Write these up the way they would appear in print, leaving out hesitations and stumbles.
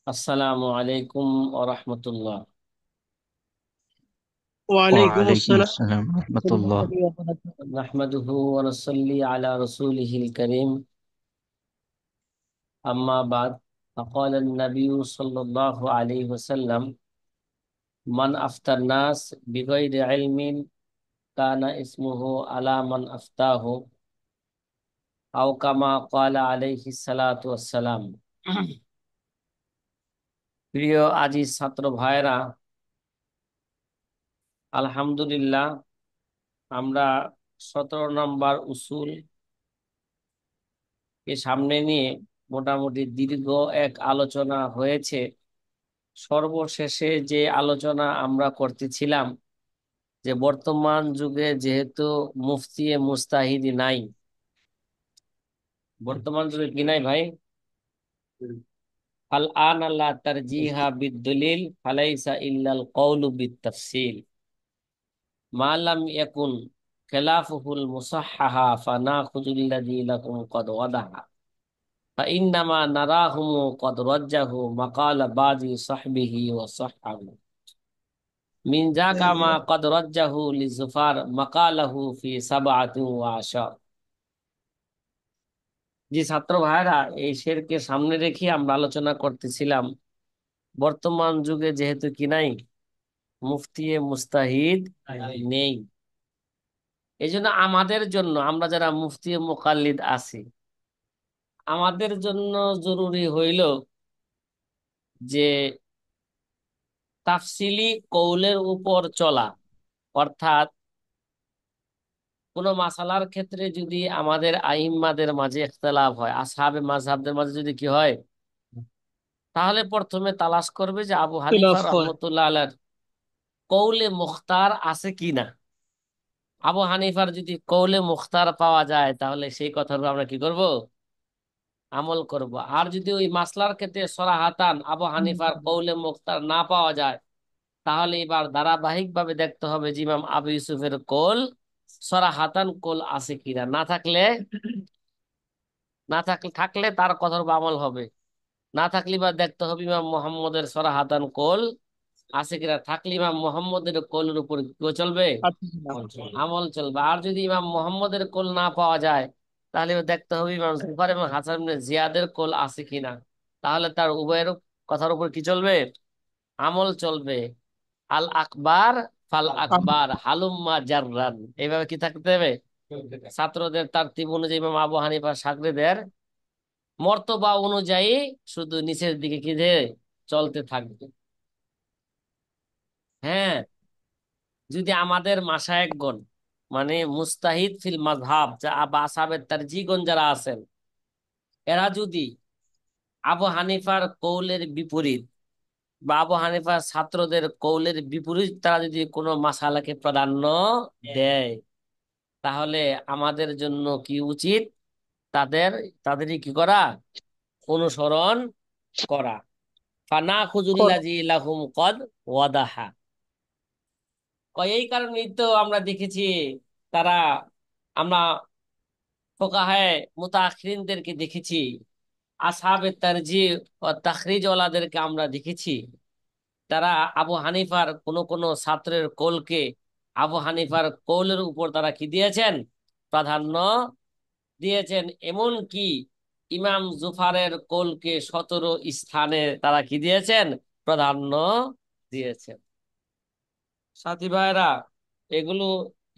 আসসালামু আলাইকুম ওয়া রাহমাতুল্লাহ। ওয়ালাইকুম ওয়ালাইকুম আসসালাম আসসালাম রহমতুল্লাহ। ওয়া বারাকাতুহু। নাহমাদুহু ওয়া নুসাল্লি আলা রাসূলিহিল কারীম। আম্মা বাদ। فقال النبي صلى الله عليه وسلم من أفتى الناس بغير علم كان اسمه على من أفتاه أو كما قال عليه الصلاة والسلام। প্রিয় আজিজ ছাত্র ভাইরা, আলহামদুলিল্লাহ, আমরা 17 নম্বর উসুল কে সামনে নিয়ে মোটামুটি দীর্ঘ এক আলোচনা হয়েছে। সর্বশেষে যে আলোচনা আমরা করতেছিলাম যে বর্তমান যুগে যেহেতু মুফতি মুস্তাহিদি নাই, বর্তমান যুগে কি নাই ভাই? আল আন আল্লাহ তারজিহা বিদ্দলিল ফালাইসা ইল্লাল কওলু বিত্তাফসিল মা লাম ইয়াকুন খিলাফুহুল মুসাহহাহা ফানাখুযুল্লাযী লাকুম কদ ওয়াদাহা ফাইন্নামা নারাহুম কদ রাজ্জাহু মাকালা বাযি সাহবিহি ওয়া সাহহাহু মিন যাকা মা কদ রাজ্জাহু লিজুফার মাকালাহু ফি সাবআতিন ওয়া আশার। জি ছাত্র ভাইরা, এই শেরকে সামনে রেখে আমরা আলোচনা করতেছিলাম বর্তমান যুগে যেহেতু কি নাই, মুফতি মুস্তাহিদ নেই। এই জন্য আমাদের জন্য, আমরা যারা মুফতি মুকাল্লিদ আছি, আমাদের জন্য জরুরি হইল যে তাফসিলি কৌলের উপর চলা। অর্থাৎ কোনো মাসালার ক্ষেত্রে যদি আমাদের আইম্মাদের মাঝে ইখতিলাফ হয়, আসহাবে মাযহাবদের মাঝে যদি কি হয়, তাহলে প্রথমে তালাশ করবে যে আবু হানিফা ইখতিলাফ হয়। রহমতুল্লাহ আলাইহির কৌলে মুখতার আছে কিনা। আবু হানিফার যদি কৌলে মুখতার পাওয়া যায় তাহলে সেই কথার উপর আমরা কি করব? আমল করব। আর যদি ওই মাসলার ক্ষেত্রে সরাহাতান আবু হানিফার কৌলে মুখতার না পাওয়া যায়, তাহলে এবার ধারাবাহিক ভাবে দেখতে হবে যে ইমাম আবু ইউসুফের কৌল সরাহাতান কৌল আছে কিনা। না থাকলে তার কথার উপর আমল হবে। না থাকলে বা দেখতে হবে ইমাম মোহাম্মদের সরাহাতান কৌল আছে কিনা। থাকলে ইমাম মোহাম্মদের কৌলের উপর কি চলবে? আচ্ছা, আমল চলবে। আর যদি ইমাম মোহাম্মদের কোল না পাওয়া যায়, তাহলে দেখতে হবে ইমাম জুফার এবং হাসান ইবনে জিয়াদের কোল আছে কিনা। তাহলে তার উভয়ের কথার উপর কি চলবে? আমল চলবে। আল আকবার ফাল আকবার হালুম্মা জাররান, এইভাবে কি থাকতে হবে? ছাত্রদের তারতিব অনুযায়ী ইমাম আবু হানিফা শাগরেদের মর্তবা অনুযায়ী শুধু নিচের দিকে কি ধরে চলতে থাকবে। হ্যাঁ, যদি আমাদের মাশায়েখগণ, মানে মুস্তাহিদ ফিল মাযহাব যা বা আসহাবে তারজিগণ যারা আছেন, এরা যদি আবু হানিফার কৌলের বিপরীত বা আবু হানিফার ছাত্রদের কৌলের বিপরীত তারা যদি কোনো মাসালাকে প্রাধান্য দেয়, তাহলে আমাদের জন্য কি উচিত? তাদের তাদেরই কি করা? অনুসরণ করা। ফানাখুযুল্লাযী লাহুম কদ ওয়াদাহা। এই কারণেই তো আমরা দেখেছি তারা, আমরা ফোকাহায়ে মুতাআখিরিনদেরকে দেখেছি, আসহাবে তারজিহ ও তাখরিজ ওয়ালাদেরকে আমরা দেখেছি, তারা আবু হানিফার কোন কোন ছাত্রের কৌলকে আবু হানিফার কৌলের উপর তারা কি দিয়েছেন? প্রাধান্য দিয়েছেন। এমন কি ইমাম জুফারের কৌলকে 17 স্থানে তারা কি দিয়েছেন? প্রাধান্য দিয়েছেন। সাথী ভাইরা, এগুলো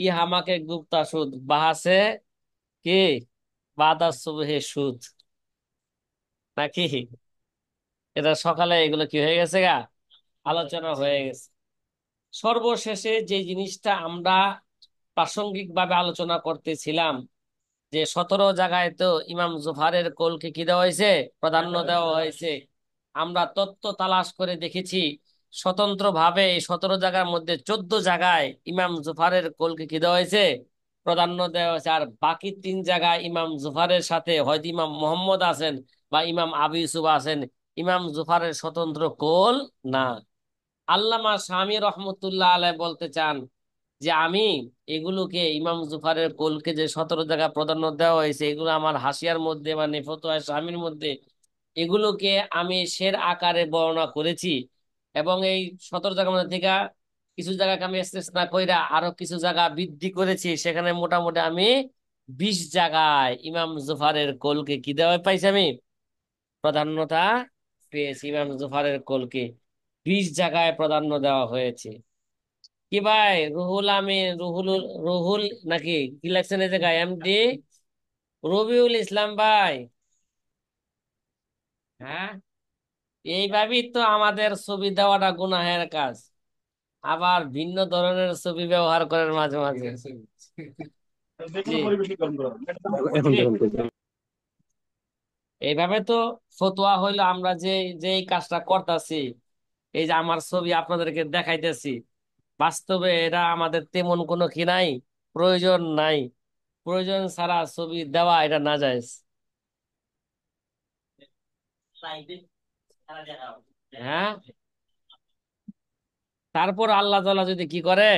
ইহামাকে গুপ্তা সুদ বাহাসে কি বাদা সুবহে সুদ নাকি? এটা সকালে এগুলো কি হয়ে গেছে গা, আলোচনা হয়ে গেছে। সর্বশেষে যে জিনিসটা আমরা প্রাসঙ্গিক ভাবে আলোচনা করতেছিলাম, যে 17 জায়গায় তো ইমাম জুফারের কৌলকে কি দেওয়া হয়েছে? প্রাধান্য দেওয়া হয়েছে। আমরা তথ্য তালাশ করে দেখেছি স্বতন্ত্র ভাবে এই 17 জায়গার মধ্যে 14 জায়গায় ইমাম জুফারের কৌলকে কি দেওয়া হয়েছে? প্রাধান্য দেওয়া হয়েছে। আর বাকি 3 জায়গায় ইমাম জুফারের সাথে হয়তো ইমাম মোহাম্মদ আছেন বা ইমাম আবু ইউসুফ আছেন, ইমাম জুফারের স্বতন্ত্র কৌল না। আল্লামা শামী রহমতুল্লাহ আলাইহ বলতে চান যে আমি এগুলোকে ইমাম জুফারের কোলকে যে 17 জায়গা প্রাধান্য দেওয়া হয়েছে, এগুলো আমার হাসিয়ার মধ্যে মানে ফতোয়া শামীর মধ্যে এগুলোকে আমি শের আকারে বর্ণনা করেছি, এবং এই 17 জায়গার মধ্যে থেকে কিছু জায়গাকে আমি ইস্তেসনা কইরা আরো কিছু জায়গা বৃদ্ধি করেছি। সেখানে মোটামুটি আমি 20 জায়গায় ইমাম জুফারের কোলকে কি দেওয়া পাইছি, আমি প্রাধান্যতা পেয়েছি। ইমাম জুফারের কোলকে 20 জায়গায় প্রাধান্য দেওয়া হয়েছে। কি ভাই রুহুল আমিন, রুহুল নাকি কি লাগছেন এই জায়গায়, এমডি রবিউল ইসলাম ভাই? হ্যাঁ, এইভাবেই তো আমাদের ছবি দেওয়াটা গুনাহের কাজ, আবার ভিন্ন ধরনের ছবি ব্যবহার করেন মাঝে মাঝে। জি, এইভাবে তো ফতোয়া হইলো। আমরা যে যে এই কাজটা করতেছি, এই যে আমার ছবি আপনাদেরকে দেখাইতেছি, বাস্তবে এটা আমাদের তেমন কোনো কি নাই, প্রয়োজন নাই। প্রয়োজন ছাড়া ছবি দেওয়া এটা নাজায়েজ। হ্যাঁ, তারপর আল্লাহ তাআলা যদি কি করে,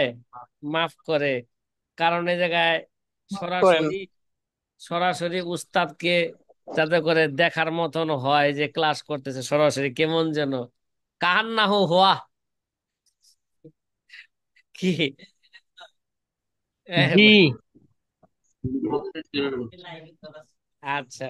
মাফ করে। কারণ এই জায়গায় করেন। সরাসরি সরাসরি উস্তাদকে যাতে করে দেখার মতন হয় যে ক্লাস করতেছে সরাসরি, কেমন যেন কান্না হওয়া কি। জি। আচ্ছা।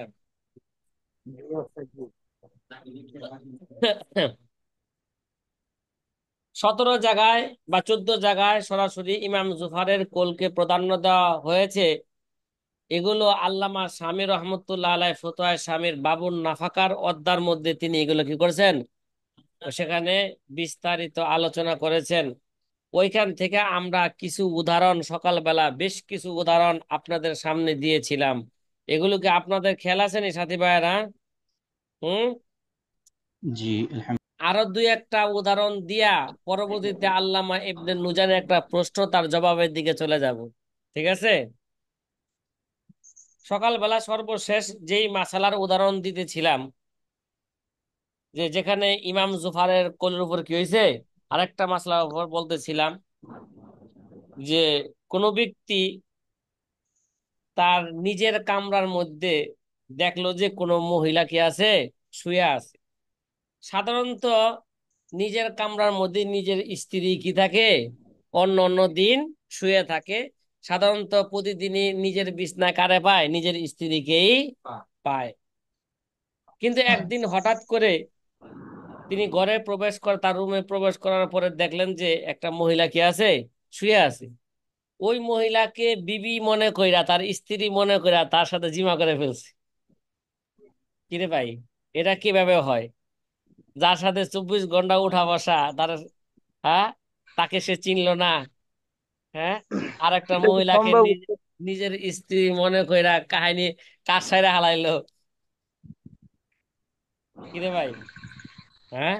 17 জায়গায় বা 14 জায়গায় সরাসরি ইমাম জুফারের কোলকে প্রাধান্য দেওয়া হয়েছে। এগুলো আল্লামা শামী রহমতুল্লাহ আলাই ফতোয়ায়ে শামীর বাবুন নাফাকার অধ্যার মধ্যে তিনি এগুলো কি করেছেন, সেখানে বিস্তারিত আলোচনা করেছেন। ওইখান থেকে আমরা কিছু উদাহরণ, সকালবেলা বেশ কিছু উদাহরণ আপনাদের সামনে দিয়েছিলাম। এগুলোকে আপনাদের খেয়াল আছে নি সাথী ভাইয়েরা? হুম। জি আরো দুই একটা উদাহরণ দিয়া পরবর্তীতে আল্লামা ইবনে নুজানের একটা প্রশ্ন তার জবাবের দিকে চলে যাব। ঠিক আছে? সকালবেলা সর্বশেষ যেই মাসালার উদাহরণ দিতেছিলাম, যে যেখানে ইমাম জুফারের কোলের উপর কি হয়েছে, আরেকটা মাসলার উপর বলতেছিলাম যে কোন ব্যক্তি তার নিজের কামরার মধ্যে দেখলো যে কোনো মহিলা কি আছে, শুয়ে আছে। সাধারণত নিজের কামরার মধ্যে নিজের স্ত্রী কি থাকে, অন্য অন্য দিন শুয়ে থাকে। সাধারণত প্রতিদিনই নিজের বিছনায় কারে পায়, নিজের স্ত্রীকেই পায়। কিন্তু একদিন হঠাৎ করে তিনি ঘরে প্রবেশ করে, তার রুমে প্রবেশ করার পরে দেখলেন যে একটা মহিলা কি আছে, শুয়ে আছে। ওই মহিলাকে বিবি মনে কইরা, তার স্ত্রী মনে কইরা তার সাথে জিমা করে ফেলছে। কিরে ভাই, এটা কিভাবে হয়? যার সাথে 24 ঘন্টা উঠা বসা, তার, হ্যাঁ, তাকে সে চিনলো না। হ্যাঁ, আর একটা এটা কি মহিলাকে সম্ভব? নিজের স্ত্রী মনে কইরা কাহিনী কার সাইরে হালাইলো। কিরে ভাই, হ্যাঁ,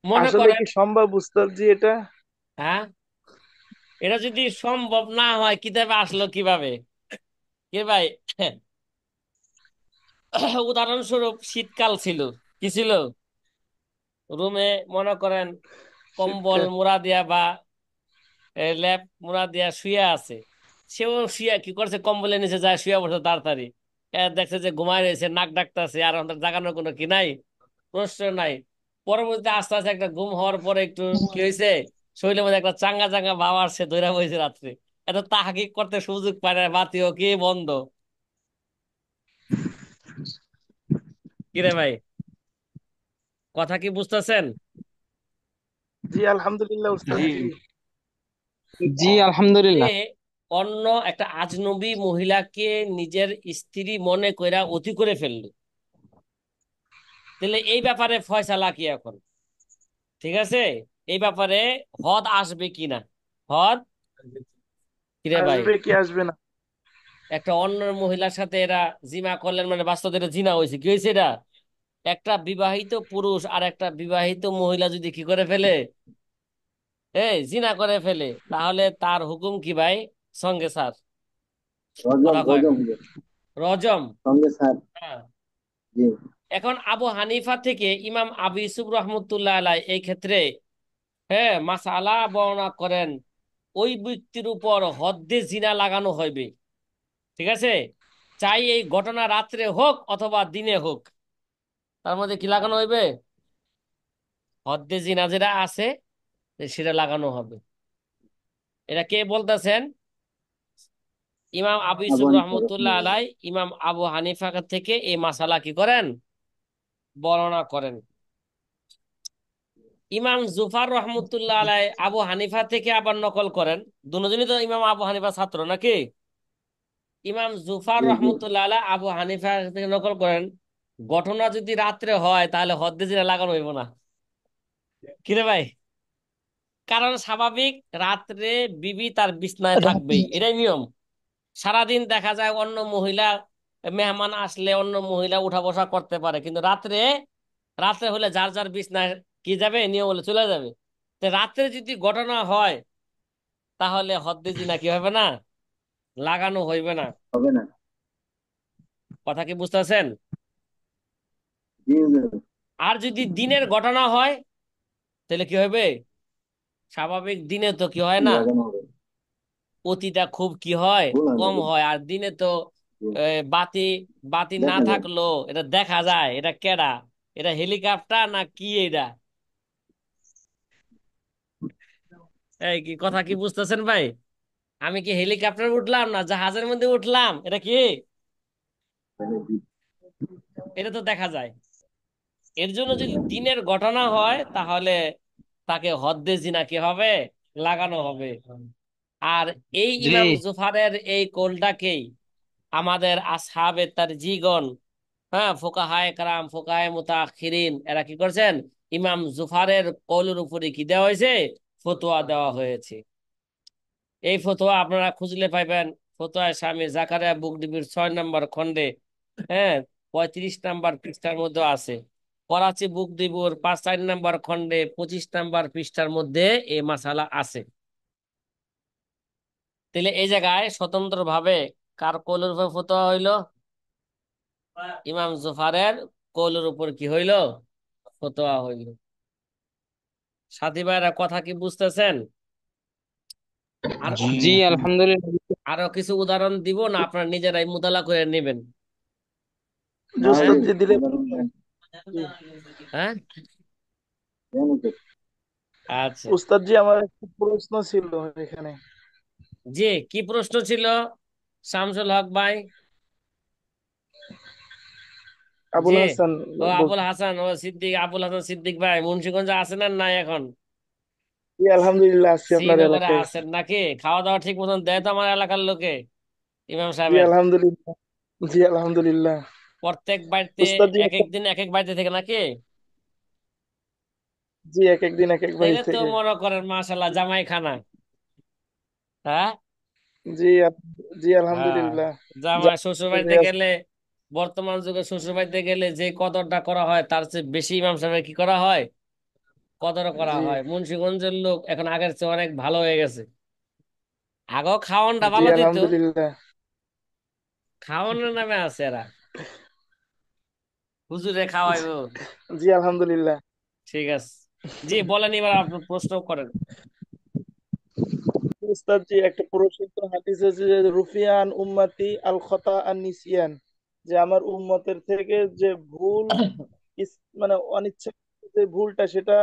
মনে আসলে করেন, কি সম্ভব উস্তাদ জি এটা? হ্যাঁ, এটা যদি সম্ভব না হয় কিভাবে আসলো, কিভাবে? কে ভাই, উদাহরণস্বরূপ শীতকাল ছিল, কি ছিল, রুমে মনে করেন কম্বল শীতকাল। মুড়া দিয়া বা লেপ মুড়া দিয়া শুয়ে আছে। সেও শুয়ে কি করছে, কম্বলের নিচে যায় শুয়ে পড়ছে তাড়াতাড়ি। দেখছে যে ঘুমায় রয়েছে, নাক ডাকতেছে, আর ওদের জাগানোর কোনো কি নাই, প্রশ্ন নাই। পরবর্তীতে আস্তে আস্তে একটা ঘুম হওয়ার পরে একটু কি হয়েছে, শরীরের মধ্যে একটা চাঙ্গা চাঙ্গা ভাব আসছে, ধৈরা বইছে রাত্রে। এত তাহাকিক করতে সুযোগ পায় না, বাতিও কি বন্ধ। কিরে ভাই, কথা কি বুঝতেছেন? জি আলহামদুলিল্লাহ উস্তাদ জি জি। জি সে আলহামদুলিল্লাহ। অন্য একটা আজনবী মহিলাকে নিজের স্ত্রী মনে কইরা অতি করে ফেললো। তাহলে এই ব্যাপারে ফয়সালা কি এখন? ঠিক আছে, এই ব্যাপারে হদ আসবে কিনা, হদ, কিরে ভাই, আসবে কি আসবে না? একটা অন্য মহিলার সাথে এরা জিমা করলেন, মানে বাস্তবে এটা জিনা হয়েছে, কি হয়েছে এটা, একটা বিবাহিত পুরুষ আর একটা বিবাহিত মহিলা যদি কি করে ফেলে, এই জিনা করে ফেলে, তাহলে তার হুকুম কি ভাই? সঙ্গে স্যার, রজম কথা কয় না, রজম হুজুর। রজম। সঙ্গে স্যার। হ্যাঁ। জি। এখন আবু হানিফা থেকে ইমাম আবু ইউসুফ রহমতুল্লাহ আলাই এই ক্ষেত্রে, হ্যাঁ, মাসালা বর্ণনা করেন, ওই ব্যক্তির উপর হদ্দে জিনা লাগানো হইবে। ঠিক আছে? চাই এই ঘটনা রাত্রে হোক অথবা দিনে হোক, তার মধ্যে কি লাগানো হইবে? হদ্দে জিনা যেটা আছে সেটা লাগানো হবে। এটা কে বলতেছেন? ইমাম আবু আবু ইউসুফ হানিফা রহমতুল্লাহ রাহিমাহুল্লাহ। আলাই ইমাম আবু হানিফা থেকে এই মাসালা কি করেন? বর্ণনা করেন। ইমাম জুফার রহমতুল্লাহ আলাই আবু হানিফা থেকে আবার নকল করেন। দুজনই তো ইমাম আবু হানিফা ছাত্র নাকি? ইমাম জুফার জি জি। রহমতুল্লাহ আলাই আবু হানিফা থেকে নকল করেন, ঘটনা যদি রাত্রে হয় তাহলে হদ্দে জিনা লাগানো হইব না। কিরে ভাই? কারণ স্বাভাবিক রাত্রে বিবি তার বিছনায় থাকবেই, এটাই নিয়ম। সারাদিন দেখা যায় অন্য মহিলা মেহমান আসলে অন্য মহিলা উঠা বসা করতে পারে, কিন্তু রাত্রে, রাত্রে হলে যার যার বিছনায় কি যাবে, নিয়ম হলে চলে যাবে। তো রাত্রে যদি ঘটনা হয় তাহলে হদ্দে জিনা কি হবে না, লাগানো হইবে না। হবে না। কথা কি বুঝতেছেন? জি হুজুর। আর যদি দিনের ঘটনা হয় তাহলে কি হবে? স্বাভাবিক দিনে তো কি হয় জি, না, লাগানো হবে। অতিটা খুব কি হয়, ভুল হবে কম ভুল। হয়। আর দিনে তো জি, বাতি, বাতি না দেখা যায়। থাকলো এটা দেখা যায়, এটা কেডা, এটা হেলিকপ্টার না কি এটা? এই কি কথা কি বুঝতেছেন ভাই? আমি কি হেলিকপ্টার উঠলাম না জাহাজের মধ্যে উঠলাম, এটা কি? জি। এটা তো দেখা যায়। এর জন্য যদি দিনের ঘটনা হয় তাহলে তাকে হদ্দে জিনা কি হবে, লাগানো হবে। আর এই জি ইমাম জুফারের এই কৌলটাকেই আমাদের আসহাবে তারজিগণ, হ্যাঁ, ফোকাহায়ে কারাম, ফোকাহায়ে মুতাআখিরিন, এরা কি করছেন? ইমাম জুফারের কৌলের উপরে কি দেওয়া হয়েছে? ফতোয়া দেওয়া হয়েছে। এই ফতোয়া আপনারা খুঁজলে পাইবেন ফতোয়া স্বামী জাকারিয়া বুকডিবির 6 নম্বর খণ্ডে, হ্যাঁ, 35 নম্বর পৃষ্ঠার মধ্যে আছে। করাচি বুকডিবুর 4 নম্বর খণ্ডে 25 নম্বর পৃষ্ঠার মধ্যে এই মাসালা আছে। তাহলে এই জায়গায় স্বতন্ত্র ভাবে কার কৌলের উপর ফতোয়া হইলো? ইমাম জুফারের কৌলের উপর কি হইল? ফতোয়া হইল। সাথী ভাইরা কথা কি বুঝতেছেন? আর জি জি আলহামদুলিল্লাহ। আরো কিছু উদাহরণ দিব না আপনারা নিজেরাই মুতালা করে নেবেন? জি না হ্যাঁ, উস্তাদ, হুজুর, জি দিলে। উদাহরণ দেন। জি হ্যাঁ, দেন হুজুর। আচ্ছা। উস্তাদ জি, আমার একটা প্রশ্ন ছিল এখানে। জি, কি প্রশ্ন ছিল শামসুল হক ভাই? জি, আবুল হাসান ও আবুল বলছি। হাসান, ও সিদ্দিক, আবুল হাসান সিদ্দিক ভাই মুন্সিগঞ্জে আছেন আর নাই এখন? জি আলহামদুলিল্লাহ, আছি আপনার শ্রীনগরে এলাকায়। আছেন নাকি? খাওয়া দাওয়া ঠিক মতন দেয় তো আমার এলাকার লোকে, ইমাম জি সাহেবের? আলহামদুলিল্লাহ। জি আলহামদুলিল্লাহ। প্রত্যেক বাড়িতে উস্তাদ জি এক এক দিন এক এক বাড়িতে থেকে নাকি? জি এক এক দিন এক এক বাড়ি তাইলে তো থেকে। মনে করেন মাশাল্লাহ জামাই খানা। হ্যাঁ, জি জি হ্যাঁ, আলহামদুলিল্লাহ। জামাই শ্বশুর যা- বাড়িতে গেলে, বর্তমান যুগে শ্বশুর বাড়িতে গেলে যে কদরটা করা হয় তার চেয়ে বেশি ইমাম সাহেবের কি করা হয়, কদর করা জি হয়। মুন্সিগঞ্জের লোক এখন আগের চেয়ে অনেক ভালো হয়ে গেছে। আগেও খাওয়ানটা জি ভালো দিত, আলহামদুলিল্লাহ। খাওয়ানোর নামে আছে এরা, হুজুরে খাওয়াইবো। জি আলহামদুলিল্লাহ। ঠিক আছে, জি বলেন, এবার আপনার প্রশ্ন করেন। উস্তাদ জি, একটা প্রসিদ্ধ হাদিস আছে যে রুফিয়ান উম্মতি আল খতা আর নিসিয়ান, যে আমার উম্মতের থেকে যে ভুল, মানে অনিচ্ছা, যে ভুলটা সেটা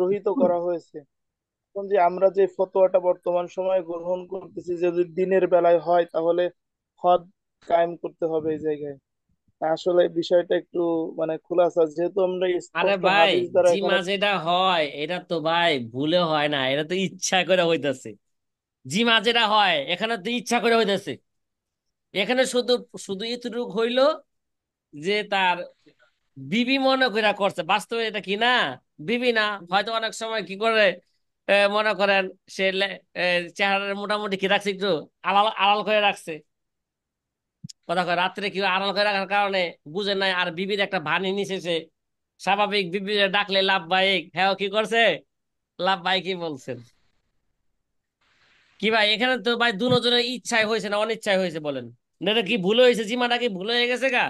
রহিত করা হয়েছে। এখন যে আমরা যে ফতোয়াটা বর্তমান সময়ে গ্রহণ করতেছি, যে যদি দিনের বেলায় হয় তাহলে হদ কায়েম করতে হবে এই জায়গায়। আসলে বিষয়টা একটু মানে খোলাসা, যেহেতু আমরা আরে স্পষ্ট ভাই, হাদিস দ্বারা জিমা এখানে। যেটা হয় এটা তো ভাই ভুলে হয় না, এটা তো ইচ্ছা করে হইতাছে। জিমা যেটা হয় এখানে তো ইচ্ছা করে হইতাছে। এখানে শুধু, শুধু এতটুকু হইলো যে তার বিবি মনে করে করছে, বাস্তবে এটা কি না, বিবি না। হয়তো অনেক সময় কি করে, মনে করেন সে চেহারার মোটামুটি কি রাখছে, একটু আড়াল আড়াল করে রাখছে। কথা কয় রাত্রে কি আড়াল করে রাখার কারণে বুঝে নাই, আর বিবির একটা ভানি নিছেছে। স্বাভাবিক বিবি ডাকলে লাভ বাইক, হ্যাঁ কি করছে, লাভ বাইকই বলছেন। কি ভাই, এখানে তো ভাই দুজনের ইচ্ছায় হয়েছে না অনিচ্ছায় হয়েছে বলেন? না এটা কি ভুল হয়েছে, জিমাটা কি ভুল হয়ে গেছে গা?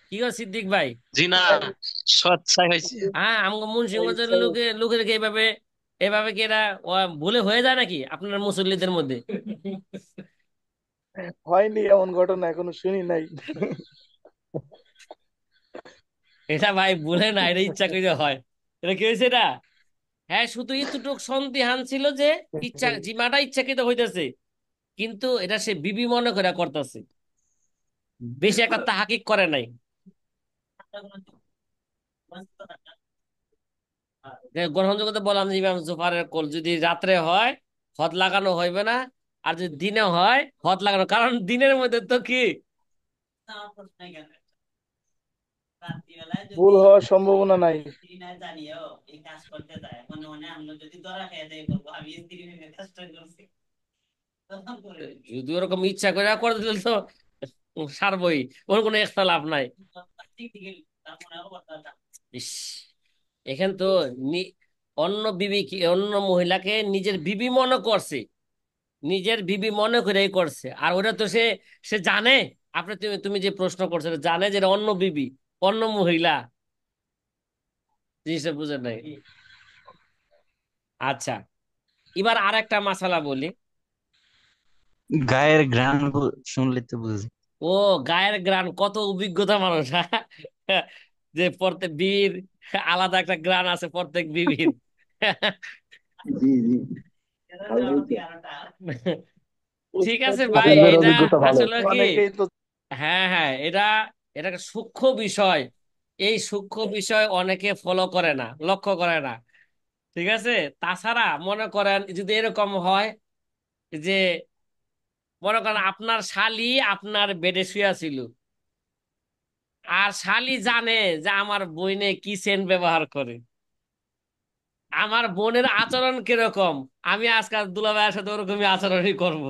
কি গো সিদ্দিক ভাই? জি না, সচ্ছাই হয়েছে। হ্যাঁ, আমাকে মুন্সিগঞ্জের ইচ্ছা। লোকের কি এভাবে, এভাবে কি এরা ভুলে হয়ে যায় নাকি আপনার মুসল্লিদের মধ্যে? হয়নি, এমন ঘটনা এখনো শুনি নাই। এটা ভাই বলে না, এটা ইচ্ছা করে হয়। এটা কি হয়েছে এটা? হ্যাঁ, শুধু এতটুক সন্দিহান ছিল যে ইচ্ছা, জিমাটা ইচ্ছাকৃত হইতেছে, কিন্তু এটা সে বিবি মনে করে করতেছে, বেশি একটা তাহাকিক করে নাই। যে গ্রহণযোগ্যতা বললাম যে ইমাম জুফারের কোল যদি রাত্রে হয় হদ লাগানো হইবে না, আর যদি দিনে হয় হদ লাগানো, কারণ দিনের মধ্যে তো কি ভুল হওয়ার সম্ভাবনা নাই। যদি ওরকম ইচ্ছা করে করে দিলে তো সারবই, ওর কোনো এক্সট্রা লাভ নাই। ইস, এখান তো অন্য বিবি অন্য মহিলাকে নিজের বিবি মনে করছে, নিজের বিবি মনে করেই করছে, আর ওটা তো সে সে জানে। আপনি তুমি তুমি যে প্রশ্ন করছো এটা জানে যে এটা অন্য বিবি, অন্য মহিলা, জিনিসটা বুঝেন নাই। আচ্ছা, এবার আর একটা মাসালা বলি। গায়ের ঘ্রাণ শুনলে তো বুঝি। ও, গায়ের গ্রান, কত অভিজ্ঞতা মানুষ, হ্যাঁ? যে প্রত্যেক বিবির আলাদা একটা গ্রান আছে প্রত্যেক বিবির। জি জি, ভালো হয়েছে। ঠিক উস্তাদ আছে তো ভাই, প্রায় আপনাদের এটা অভিজ্ঞতা ভালো। আসলে কি, অনেকেই তো। হ্যাঁ হ্যাঁ, এটা এটা একটা সূক্ষ্ম বিষয়। এই সূক্ষ্ম বিষয় অনেকে ফলো করে না, লক্ষ্য করে না। ঠিক আছে। তাছাড়া মনে করেন যদি এরকম হয় যে, মনে করেন আপনার শালি আপনার বেডে শুয়ে ছিল, আর শালি জানে যে আমার বোনে কি সেন্ট ব্যবহার করে, আমার বোনের আচরণ কিরকম, আমি আজকাল দুলাভাইয়ের সাথে ওরকমই আচরণই করব।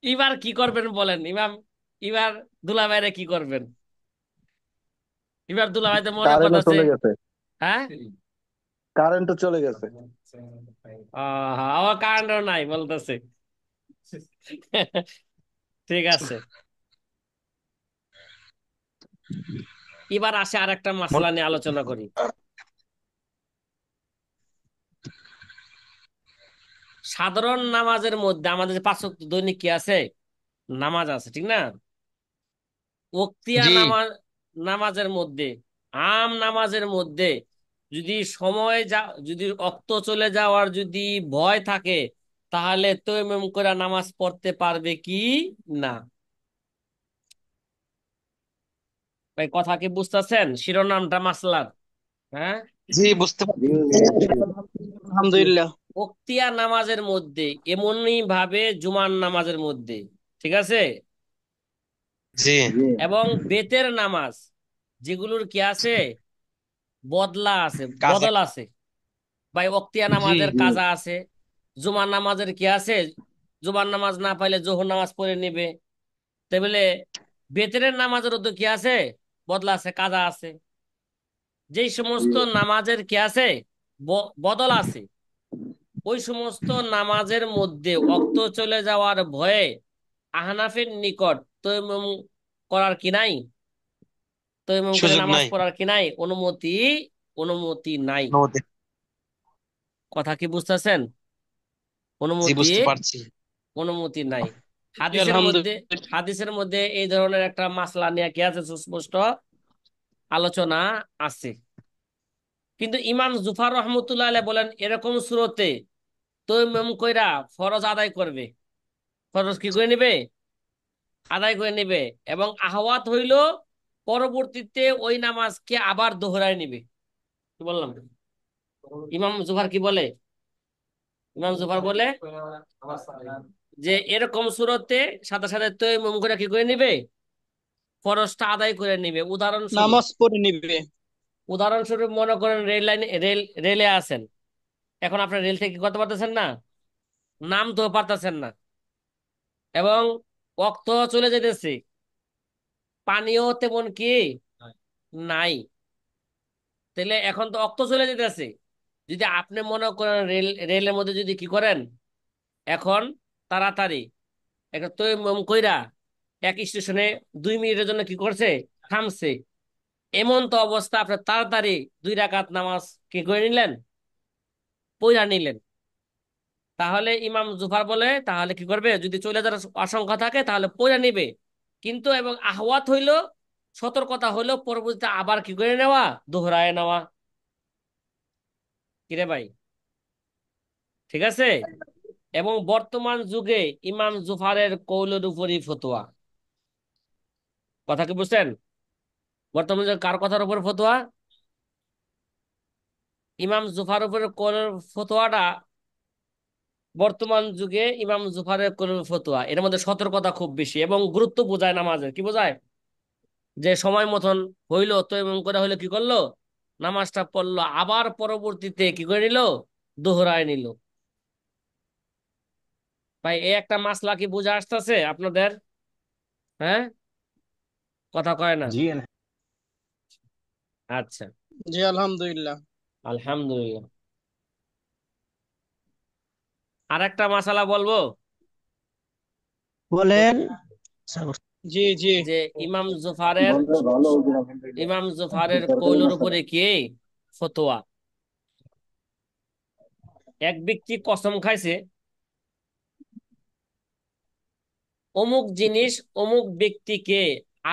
এবার কি করবেন বলেন ইমাম? এবার দুলাভাইরে কি করবেন? এবার দুলাভাই তো মনে কারেন্টও করতেছে, চলে গেছে। হ্যাঁ, কারেন্টও চলে গেছে। আমার কারেন্টও নাই বলতেছে। ঠিক আছে, এবার আসে আর একটা মাসলা নিয়ে আলোচনা করি। সাধারণ নামাজের মধ্যে আমাদের যে পাঁচ ওয়াক্ত দৈনিক কি আছে, নামাজ আছে, ঠিক না? ওক্তিয়া জি নামাজ, নামাজের মধ্যে, নামাজের মধ্যে যদি সময় যা, যদি অক্ত চলে যাওয়ার যদি ভয় থাকে, তাহলে তায়াম্মুম করে নামাজ পড়তে পারবে কি না? ভাই কথা কি বুঝতেছেন শিরোনামটা মাসলার? হ্যাঁ, জি, বুঝতে জি পারছি। হুজুর, আলহামদুলিল্লাহ। ওক্তিয়া নামাজের মধ্যে এমনই ভাবে জুমার নামাজের মধ্যে, ঠিক আছে, জি জি এবং বেতের নামাজ যেগুলোর কি আছে, বদলা আছে, কাজা। বদল আছে, বা ওক্তিয়া জি নামাজের জি কাজা আছে, জুমার নামাজের কি আছে, জুমার নামাজ না পাইলে জোহর নামাজ পড়ে নিবে। তাই বলে বেতের নামাজেরও তো কি আছে, বদলা আছে, কাজা আছে। যেই জি সমস্ত নামাজের কি আছে, বদল আছে, ওই সমস্ত নামাজের মধ্যে অক্ত চলে যাওয়ার ভয়ে আহনাফের নিকট তৈমুম করার কি নাই, তৈমুম করে সুযোগ নামাজ নাই। পড়ার কি নাই, অনুমতি, অনুমতি নাই। অনুমতি। কথা কি বুঝতেছেন? জি, অনুমতি, বুঝতে পারছি। অনুমতি নাই। জি, হাদিসের মধ্যে, আলহামদুলিল্লাহ। হাদিসের মধ্যে এই ধরনের একটা মাসলা নিয়ে কি আছে, সুস্পষ্ট আলোচনা আছে। কিন্তু ইমাম জুফার রহমতুল্লাহ আলাইহি বলেন এরকম সুরতে তায়াম্মুম কইরা ফরজ আদায় করবে, ফরজ কি করে নিবে, আদায় করে নিবে, এবং আহওয়াত হইল পরবর্তীতে ওই নামাজকে আবার দোহরায় নিবে। কি বললাম? ইমাম জুফার কি বলে? ইমাম জুফার বলে যে এরকম সুরতে সাথে সাথে তায়াম্মুম করে কি করে নিবে, ফরজটা আদায় করে নিবে। উদাহরণস্বরূপ, নামাজ পড়ে নিবে। উদাহরণস্বরূপ মনে করেন রেল লাইনে, রেলে আছেন, এখন আপনার রেল থেকে কি করতে পারতেছেন না, নামতেও পারতেছেন না, এবং অক্ত চলে যেতেছে, পানিও তেমন কি নাই, তাহলে এখন তো অক্ত চলে যেতেছে। যদি আপনি মনে করেন রেলের মধ্যে যদি কি করেন, এখন তাড়াতাড়ি একটা তৈমম কইরা এক স্টেশনে 2 মিনিটের জন্য কি করছে, থামছে, এমন তো অবস্থা আপনার তাড়াতাড়ি 2 রাকাত নামাজ কি করে নিলেন, পইরা নিলেন, তাহলে ইমাম জুফার বলে তাহলে কি করবে, যদি চলে যাওয়ার আশঙ্কা থাকে তাহলে পড়ে নিবে, কিন্তু এবং আহওয়াত হইলো, সতর্কতা হইলো পরবর্তীতে আবার কি করে নেওয়া, দোহরায় নেওয়া। কিরে ভাই, ঠিক আছে? এবং বর্তমান যুগে ইমাম জুফারের কৌলের উপরই ফতোয়া। কথা কি বুঝছেন? বর্তমান যুগে কার কথার উপর ফতোয়া? ইমাম জুফার উপরের কৌলের ফতোয়াটা বর্তমান যুগে ইমাম জুফারের কৌলের ফতোয়া। এর মধ্যে সতর্কতা খুব বেশি এবং গুরুত্ব বোঝায় নামাজের। কি বোঝায়? যে সময় মতন হইলো তো এমন করে হইলো, কি করলো, নামাজটা পড়লো, আবার পরবর্তীতে কি করে নিল, দোহরায় নিল। ভাই এই একটা মাসলা কি বুঝে আসতেছে আপনাদের? হ্যাঁ, কথা কয় না। জি আচ্ছা, জি আলহামদুলিল্লাহ। আলহামদুলিল্লাহ। আর একটা মাসালা বলবো, বলেন। জি জি যে ইমাম জুফারের বন্ধু ভালো হুজুর, আলহামদুলিল্লাহ। ইমাম কি জুফারের সরকারি কৌলের মাসালা? উপরে কি ফতোয়া। এক ব্যক্তি কসম খাইছে অমুক জিনিস অমুক ব্যক্তিকে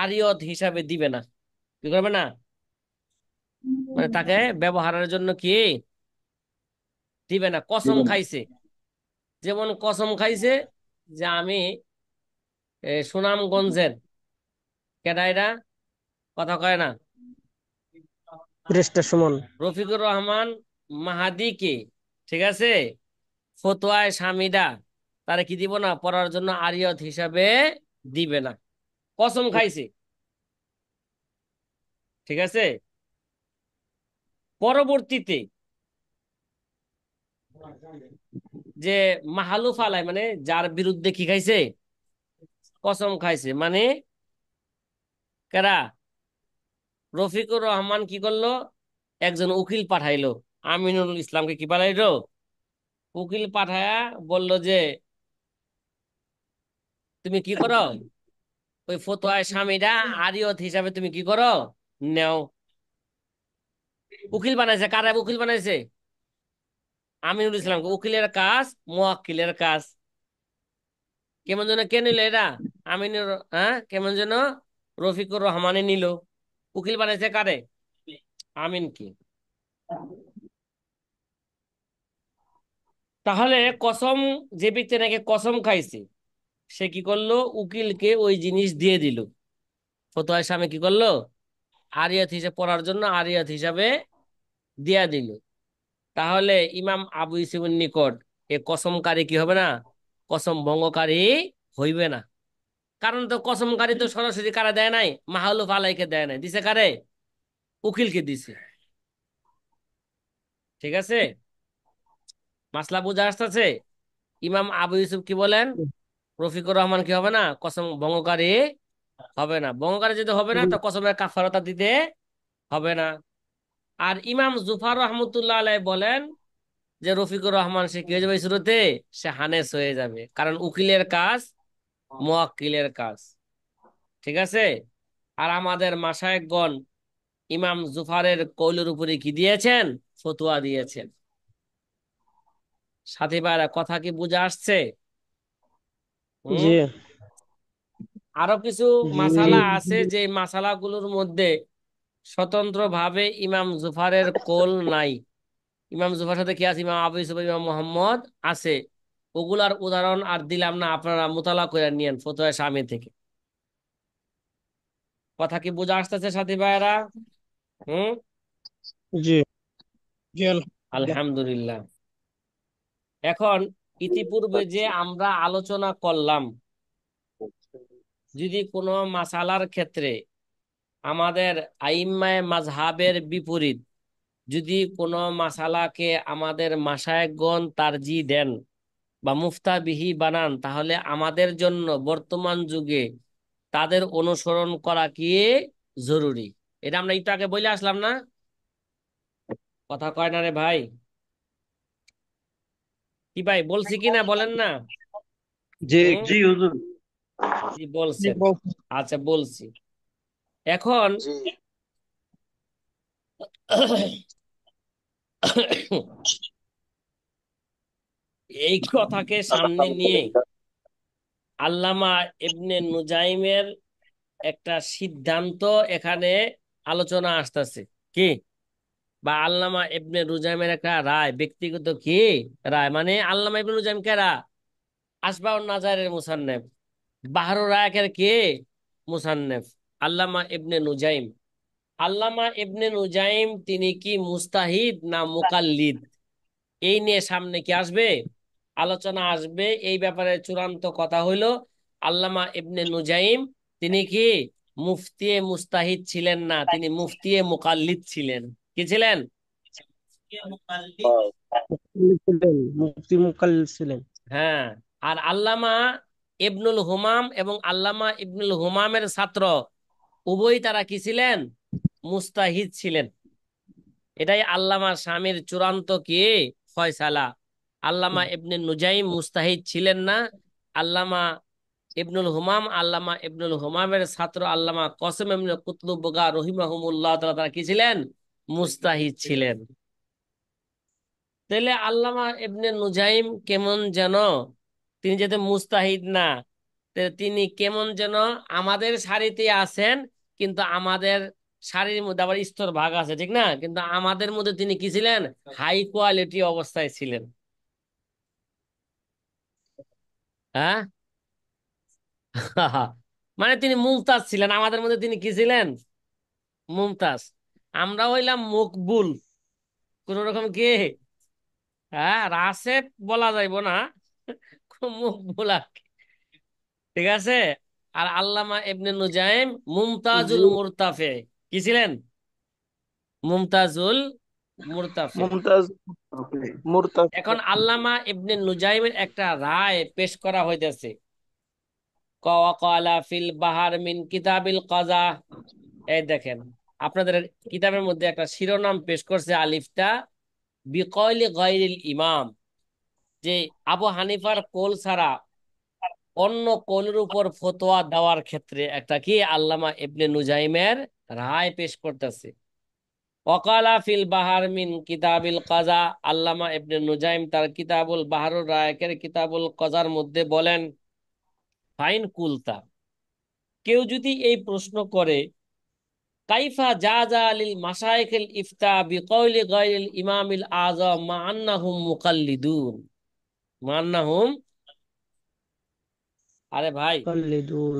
আরিয়ত হিসাবে দিবে না, কি করবে না, মানে তাকে ব্যবহারের জন্য কি দিবে না, কসম দিবেন। খাইছে। যেমন কসম খাইছে যে আমি সুনামগঞ্জের, কেডা এরা, কথা কয় না, ব্যারিস্টার সুমন। রফিকুর রহমান মাহাদিকে, ঠিক আছে, ফতোয়ায় স্বামীরা তারা কি দিব না, পড়ার জন্য আরিয়ত হিসাবে দিবে না, কসম খাইছে। ঠিক আছে? পরবর্তীতে যে মাহালুফ আলাই, মানে যার বিরুদ্ধে কি খাইছে, কসম খাইছে, মানে কারা, রফিকুর রহমান কি করলো, একজন উকিল পাঠাইলো, আমিনুল ইসলামকে কি পাঠাইলো, উকিল পাঠায়া বলল যে তুমি কি করো, ওই ফতোয়ায় স্বামীরা আরিয়ত হিসাবে তুমি কি করো, নেও। উকিল বানাইছে, কারা উকিল বানাইছে, আমিনুল ইসলামকে। উকিলের কাজ মুয়াক্কিলের কাজ। কেমন যেন কে নিল এরা, আমিনুর, হ্যাঁ কেমন যেন রফিকুর রহমানে নিল। উকিল বানাইছে কারে, আমিন কি। তাহলে কসম, যে ব্যক্তি নাকি কসম খাইছে সে কি করলো, উকিলকে ওই জিনিস দিয়ে দিল, ফতোয়ার সামনে কি করলো, আরিয়াত হিসেবে পড়ার জন্য আরিয়াত হিসাবে দিয়া দিল। তাহলে ইমাম আবু ইউসুফের নিকট এ কসমকারী কি হবে না, কসম ভঙ্গকারী হইবে না। কারণ তো কসমকারী তো সরাসরি কারা দেয় নাই, মাহলুফ আলাইকে দেয় নাই, দিছে কারে, উকিলকে দিছে। ঠিক আছে? মাসলা বুঝা আসতেছে? ইমাম আবু ইউসুফ কি বলেন, রফিকুর রহমান কি হবে না, কসম ভঙ্গকারী হবে না। ভঙ্গকারী যদি হবে না তো কসমের কাফারতা দিতে হবে না। আর ইমাম জুফার রহমতুল্লাহ আলাই বলেন যে রফিকুর রহমান সে কি হয়ে যাবে, শুরুতে সে হানেস হয়ে যাবে, কারণ উকিলের কাজ মুয়াক্কিলের কাজ। ঠিক আছে? আর আমাদের মাশায়েখগণ ইমাম জুফারের কৌলের উপরে কি দিয়েছেন, ফতোয়া দিয়েছেন। সাথী ভাইরা কথা কি বুঝে আসছে? হুম। জি আরো কিছু জি। মাসালা আছে যে মাসালাগুলোর মধ্যে স্বতন্ত্র ভাবে ইমাম জুফারের কোল নাই। ইমাম জুফার সাথে কি আছে, ইমাম আবু ইউসুফ, ইমাম মোহাম্মদ আছে। ওগুলার উদাহরণ আর দিলাম না, আপনারা মোতালা করে নিয়েন ফতোয়া স্বামী থেকে। কথা কি বুঝে আসতেছে সাথী ভাইয়েরা? হুম। জি জি আলহামদুলিল্লাহ। আলহামদুলিল্লাহ। এখন ইতিপূর্বে যে আমরা আলোচনা করলাম, যদি কোনো মাসালার ক্ষেত্রে আমাদের আইম্মায়ে মাযহাবের বিপরীত, যদি কোনো মাসালাকে আমাদের মাশায়েখগণ তারজি দেন বা মুফতাবিহি বানান, তাহলে আমাদের জন্য বর্তমান যুগে তাদের অনুসরণ করা কি জরুরি। এটা আমরা একটু আগে বলে আসলাম না, কথা কয় না রে ভাই? কি ভাই বলছি কি না বলেন না? জি হুম, জি হুজুর। জি জি বলছেন। বলছি। আচ্ছা বলছি। এখন জি এই কথাকে সামনে নিয়ে আল্লামা ইবনে নুজাইমের একটা সিদ্ধান্ত এখানে আলোচনা আসতেছে কি, বা আল্লামা ইবনে নুজাইমের একটা রায়, ব্যক্তিগত কি রায়, মানে আল্লামা ইবনে নুজাইম কারা? আসবাউন নাজারের মুসান্নেফ, বাহরুর রায়কের কে মুসান্নেফ? আল্লামা ইবনে নুজাইম। আল্লামা ইবনে নুজাইম তিনি কি মুস্তাহিদ না মুকাল্লিদ, এই নিয়ে সামনে কি আসবে, আলোচনা আসবে। এই ব্যাপারে চূড়ান্ত কথা হইল আল্লামা ইবনে নুজাইম তিনি কি মুফতিয়ে মুস্তাহিদ ছিলেন না, তিনি মুফতিয়ে মুকাল্লিদ ছিলেন। কি ছিলেন? মুকাল্লিদ। মুকাল্লিদ ছিলেন, মুফতি মুকাল্লিদ ছিলেন। হ্যাঁ। আর আল্লামা ইবনুল হুমাম এবং আল্লামা ইবনুল হুমামের ছাত্র উভয়ই তারা কি ছিলেন? মুস্তাহিদ ছিলেন। এটাই আল্লামা শামির চূড়ান্ত কি ফয়সালা। আল্লামা ইবনে নুজাইম মুস্তাহিদ ছিলেন না। আল্লামা আল্লামা ইবনুল হুমামের ছাত্র আল্লামা কসম ইবনে কুতলুবগা রহিমাহুমুল্লাহ তাআলা তারা কি ছিলেন? মুস্তাহিদ ছিলেন। তাহলে আল্লামা ইবনে নুজাইম কেমন যেন, তিনি যেহেতু মুস্তাহিদ না, তিনি কেমন যেন আমাদের সারিতে আছেন, কিন্তু আমাদের সারির মধ্যে আবার স্তর ভাগ আছে, ঠিক না? কিন্তু আমাদের মধ্যে তিনি কি ছিলেন? হাই কোয়ালিটি অবস্থায় ছিলেন। হ্যাঁ মানে তিনি মুমতাজ ছিলেন, আমাদের মধ্যে তিনি কি ছিলেন? মুমতাজ। আমরা হইলাম মকবুল, কোন রকম কি, হ্যাঁ রাসেব বলা যাইব না, মকবুল আর কি। ঠিক আছে। আর আল্লামা ইবনে নুজাইম জি। মুমতাজুল মুরতাফে কি ছিলেন? মুমতাজুল মুরতাফে। মুমতাজ মুরতাজ। এখন আল্লামা ইবনে নুজাইমের একটা রায় পেশ করা হইতেছে। ওয়াকালা ফিল বাহার মিন কিতাবিল কাজা। এই দেখেন, আপনাদের কিতাবের মধ্যে একটা শিরোনাম পেশ করছে আলিফটা বিকয়লি গায়রিল ইমাম, যে আবু হানিফার কোল ছাড়া অন্য কোলের উপর ফতোয়া দেওয়ার ক্ষেত্রে একটা কি আল্লামা ইবনে নুজাইমের রায় পেশ করতেছে। ওয়াকালা ফিল বাহার মিন কিতাবিল কাজা, আল্লামা ইবনে নুজাইম তার কিতাবুল বাহরুর রায়কের কিতাবুল কাজার মধ্যে বলেন, ফাইন কুলতা, কেউ যদি এই প্রশ্ন করে, কাইফা জাযা লিল মাশায়েখিল ইফতা বিকওলি গায়রিল ইমামিল আযম মা আন্নাহুম মুকাল্লিদুন, মা আন্নাহুম, আরে ভাই মুকাল্লিদুন।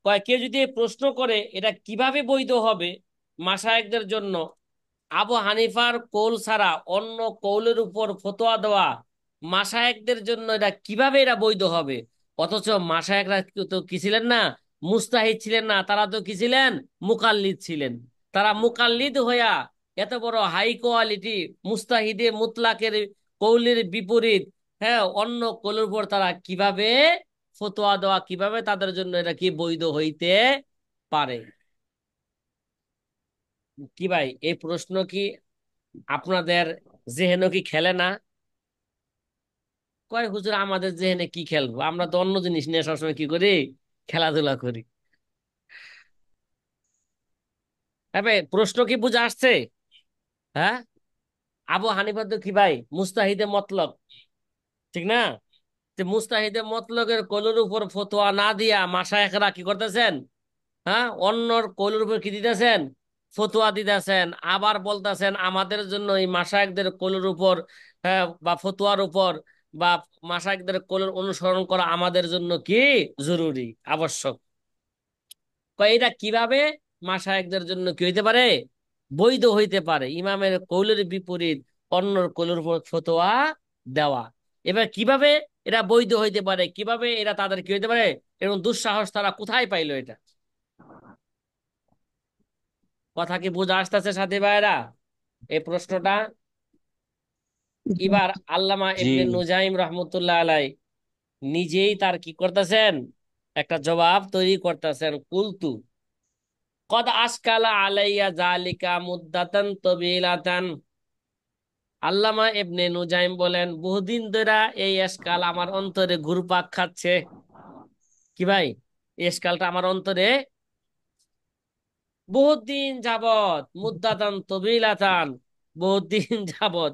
কয় কেউ যদি এই প্রশ্ন করে এটা কিভাবে বৈধ হবে মাশায়েখদের জন্য আবু হানিফার কৌল ছাড়া অন্য কৌলের উপর ফতোয়া দেওয়া, মাশায়েখদের জন্য এটা কিভাবে এটা বৈধ হবে? অথচ মাশায়েখরা তো কি ছিলেন না? মুস্তাহিদ ছিলেন না, তারা তো কি ছিলেন? মুকাল্লিদ ছিলেন। তারা মুকাল্লিদ হইয়া এত বড় হাই কোয়ালিটি মুস্তাহিদে মুতলাকের কৌলের বিপরীত, হ্যাঁ অন্য কৌলের উপর তারা কিভাবে ফতোয়া দেওয়া, কিভাবে তাদের জন্য এটা কি বৈধ হইতে পারে? কি ভাই, এই প্রশ্ন কি আপনাদের জেহেনও কি খেলে না? কয় হুজুর আমাদের জেহেনে কি খেলবো, আমরা তো অন্য জিনিস নিয়ে সবসময় কি করি, খেলাধুলা করি। হ্যাঁ ভাই, প্রশ্ন কি বুঝে আসছে? হ্যাঁ, আবু হানিফা তো কি ভাই মুস্তাহিদে মতলব, ঠিক না? যে মুস্তাহিদে মতলবের কলের উপর ফতোয়া না দিয়া মাশায়েখরা কি করতেছেন? হ্যাঁ, অন্যর কলের উপর কি দিতেছেন? ফতোয়া দিতেছেন। আবার বলতেছেন আমাদের জন্য এই মাশায়েখদের কোলের উপর, হ্যাঁ বা ফতোয়ার উপর বা মাশায়েখদের কোলের অনুসরণ করা আমাদের জন্য কি জরুরি, আবশ্যক। এটা কিভাবে মাশায়েখদের জন্য কি হইতে পারে? বৈধ হইতে পারে ইমামের কৌলের বিপরীত অন্যর কৌলের উপর ফতোয়া দেওয়া। এবার কিভাবে এটা বৈধ হইতে পারে, কিভাবে এটা তাদের কি হইতে পারে, এরকম দুঃসাহস তারা কোথায় পাইলো এটা? কথা কি বুঝে আসতেছে সাথী ভাইরা এই প্রশ্নটা? এবার আল্লামা জি। ইবনে নুজাইম রহমতুল্লাহ আলাই নিজেই তার কি করতেছেন, একটা জবাব তৈরি করতেছেন। কুলতু কদ আশকালা আলাইয়া জালিকা মুদ্দাতান তবিলাতান। আল্লামা ইবনে নুজাইম বলেন বহুদিন ধরে এই এশকাল আমার অন্তরে ঘুরপাক খাচ্ছে। কি ভাই, এই এশকালটা আমার অন্তরে বহুত দিন যাবত, মুদ্দাতান তবিলাতান, বহুত দিন যাবত,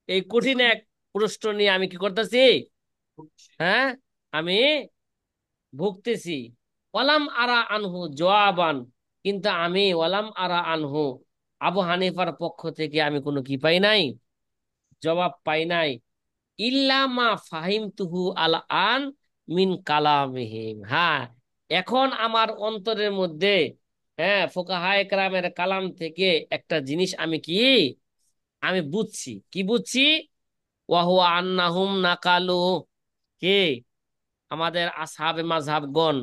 এই কঠিন এক প্রশ্ন নিয়ে আমি কি করতেছি? হ্যাঁ, আমি ভুগতেছি। ওয়ালাম আরা আনহু জওয়াবান, কিন্তু আমি ওয়ালাম আরা আনহু, আবু হানিফার পক্ষ থেকে আমি কোনো কি পাই নাই, জবাব পাই নাই। ইল্লা মা ফাহিমতুহু আল আন মিন কালামিহিম। হ্যাঁ, এখন আমার অন্তরের মধ্যে, হ্যাঁ, ফুকাহায়ে কেরামের কালাম থেকে একটা জিনিস আমি কি, আমি বুঝছি। কি বুঝছি? ওয়াহুয়া আন্নাহুম নাকালু, কে, আমাদের আসহাবে মাযহাবগণ